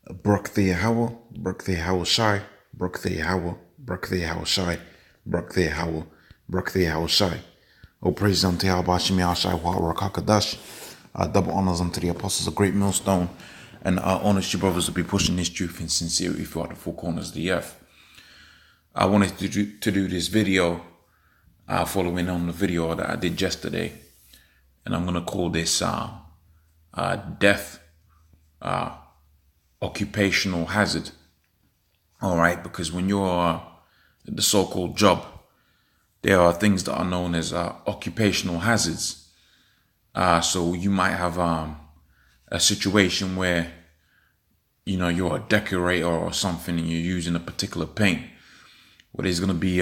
Brook the Howl, Brook the Howl Shy, Brook the Howl, Brook the Howl Shy, Brook the Howl, Brook the Howl Shy. Oh, praise unto Yahweh Shai Rakakadash. Double honors unto the apostles of GreatMillStone, and honest you brothers will be pushing this truth in sincerity throughout the four corners of the earth. I wanted to do this video following on the video that I did yesterday, and I'm gonna call this death occupational hazard. All right, because when you're at the so-called job, there are things that are known as occupational hazards. So you might have a situation where, you know, you're a decorator or something and you're using a particular paint, where there's going to be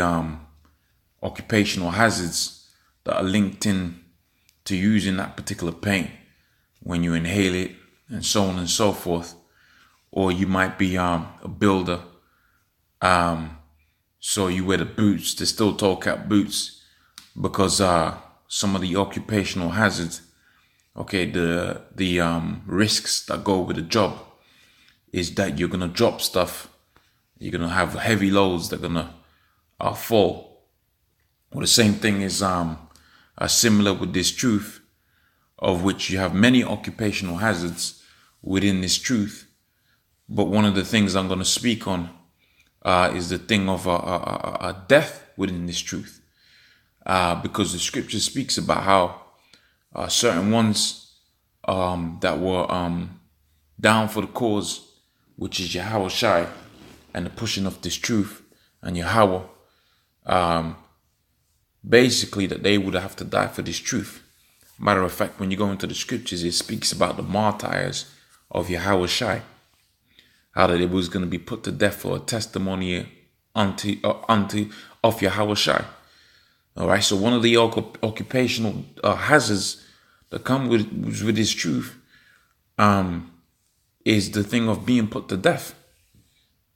occupational hazards that are linked in to using that particular paint when you inhale it and so on and so forth. Or you might be a builder, so you wear the boots, the steel toe cap boots, because some of the occupational hazards, okay, the risks that go with the job is that you're gonna drop stuff, you're gonna have heavy loads that are gonna fall. Well, the same thing is similar with this truth, of which you have many occupational hazards within this truth. But one of the things I'm going to speak on is the thing of a death within this truth, because the scripture speaks about how certain ones that were down for the cause, which is Yahweh Shai and the pushing of this truth, and Yahweh, basically that they would have to die for this truth. Matter of fact, when you go into the scriptures, it speaks about the martyrs of Yahweh Shai, how that it was going to be put to death for a testimony unto of Yahweh Shai. All right, so one of the occupational hazards that come with this truth is the thing of being put to death.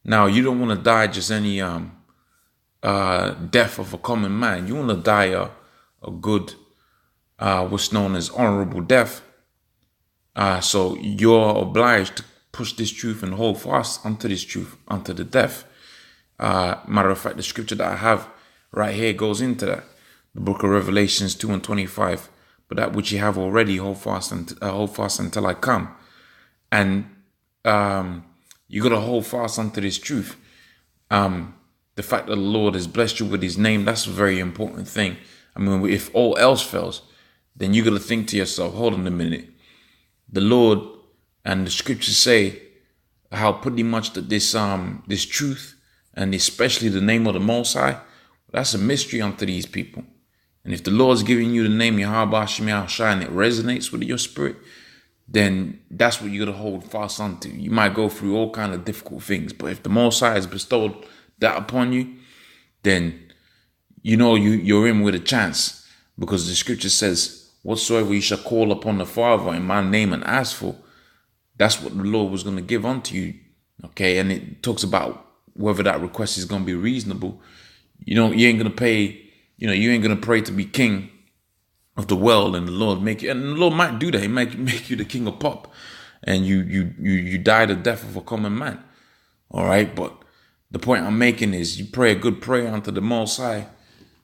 Now, you don't want to die just any death of a common man. You want to die a good, what's known as honorable death. So you're obliged to push this truth and hold fast unto this truth, unto the death. Matter of fact, the scripture that I have right here goes into that. The book of Revelations 2:25. But that which you have already, hold fast until I come. And you got to hold fast unto this truth. The fact that the Lord has blessed you with his name, that's a very important thing. I mean, if all else fails, then you got to think to yourself, hold on a minute. The Lord and the scriptures say how pretty much that this truth, and especially the name of the Most High, that's a mystery unto these people. And if the Lord's giving you the name Yahweh Shai and it resonates with your spirit, then that's what you got to hold fast onto. You might go through all kind of difficult things, but if the Most High has bestowed that upon you, then you know you're in with a chance, because the scripture says, whatsoever you shall call upon the Father in my name and ask for, that's what the Lord was going to give unto you. Okay, and it talks about whether that request is going to be reasonable. You ain't going to pay, you ain't going to pray to be king of the world and the Lord make you, and the Lord might do that. He might make you the king of pop and you die the death of a common man. All right, but the point I'm making is you pray a good prayer unto the Most High,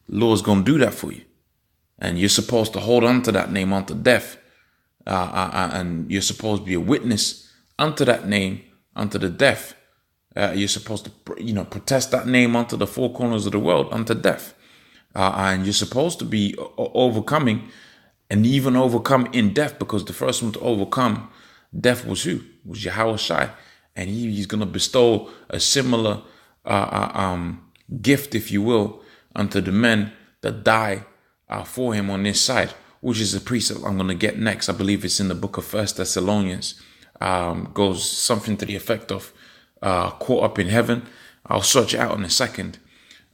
the Lord's going to do that for you. And you're supposed to hold on to that name unto death. And you're supposed to be a witness unto that name, unto the death. You're supposed to, protest that name unto the four corners of the world, unto death. And you're supposed to be overcoming, and even overcome in death, because the first one to overcome death was who? Was Yahweh Shai. And he's going to bestow a similar gift, if you will, unto the men that die for him on this side, which is a precept I'm going to get next. I believe it's in the book of 1 Thessalonians. Goes something to the effect of caught up in heaven. I'll search it out in a second.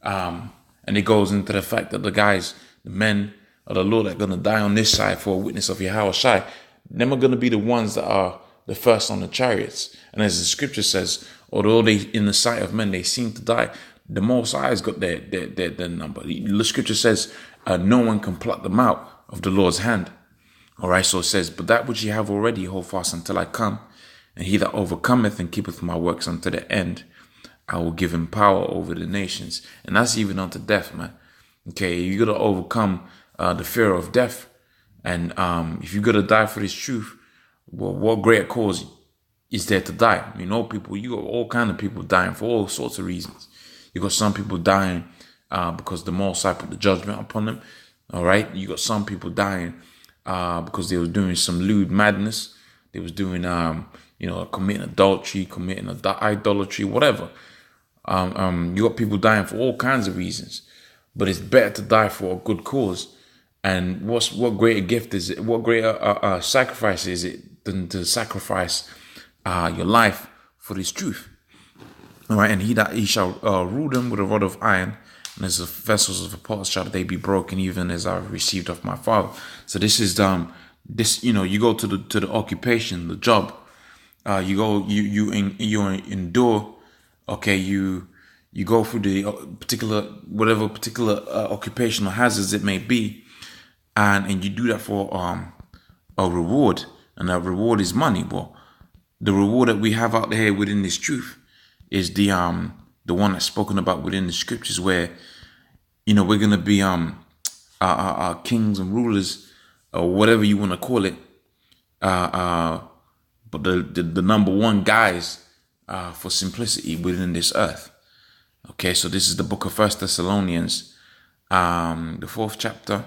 And it goes into the fact that the men of the Lord that are going to die on this side for a witness of Yahweh Shai, them are going to be the ones that are the first on the chariots. And as the scripture says, although they, in the sight of men, they seem to die, the Most High has got their number. The scripture says, no one can pluck them out of the Lord's hand. All right, so it says, but that which you have already, hold fast until I come. And he that overcometh and keepeth my works unto the end, I will give him power over the nations. And that's even unto death, man. Okay, you got to overcome the fear of death. And if you got to die for this truth, well, what greater cause is there to die? You know, you got all kind of people dying for all sorts of reasons. You got some people dying because the Most High put the judgment upon them. All right, you got some people dying because they were doing some lewd madness. They was doing, committing adultery, committing idolatry, whatever. You got people dying for all kinds of reasons, but it's better to die for a good cause. And what greater gift is it? What greater sacrifice is it than to sacrifice your life for this truth? All right, and he shall rule them with a rod of iron, and as the vessels of the potter shall they be broken, even as I have received of my Father. So this is you go to the occupation, the job. You endure. Okay, you go through the particular occupational hazards it may be, and you do that for a reward, and that reward is money. Well, the reward that we have out there within this truth is the one that's spoken about within the scriptures, where we're gonna be kings and rulers, or whatever you want to call it. But the number one guys for simplicity within this earth. Okay, so this is the book of 1 Thessalonians, the 4th chapter.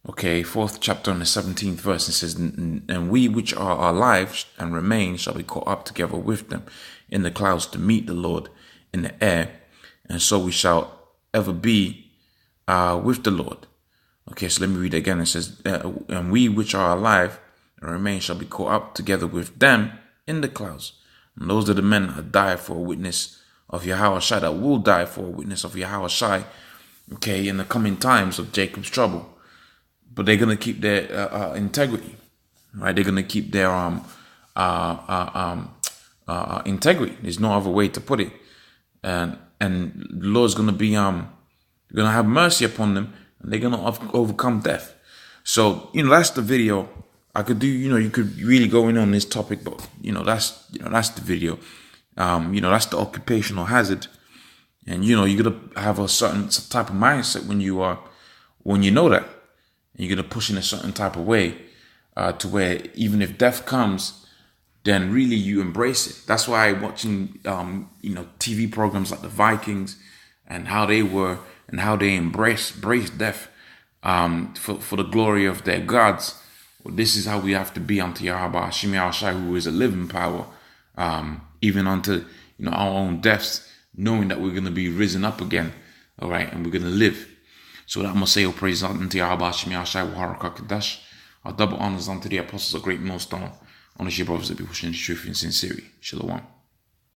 Okay, 4th chapter and the 17th verse. It says, and we which are alive and remain shall be caught up together with them in the clouds to meet the Lord in the air, and so we shall ever be with the Lord. Okay, so let me read it again. It says, and we which are alive and remain shall be caught up together with them in the clouds. And those are the men that die for a witness of Yahushua, that will die for a witness of Yahushua, okay, in the coming times of Jacob's trouble. But they're going to keep their integrity, right? They're going to keep their integrity. There's no other way to put it. And the Lord's going to be going to have mercy upon them, and they're going to overcome death. So, that's the video. I could do, you could really go in on this topic, but, that's the video. That's the occupational hazard. And, you got to have a certain type of mindset when you know that. And you're going to push in a certain type of way to where even if death comes, then really you embrace it. That's why watching, TV programs like the Vikings and how they were and how they embraced death for the glory of their gods. Well, this is how we have to be unto Yahweh Shai, who is a living power, even unto our own deaths, knowing that we're going to be risen up again, all right, and we're going to live. So that I'm going to say, praise unto Yahweh Shai, Waharakakadash. Our double honors unto the apostles of GreatMillStone, honors your brothers that be pushing the truth in sincerity. Shalom.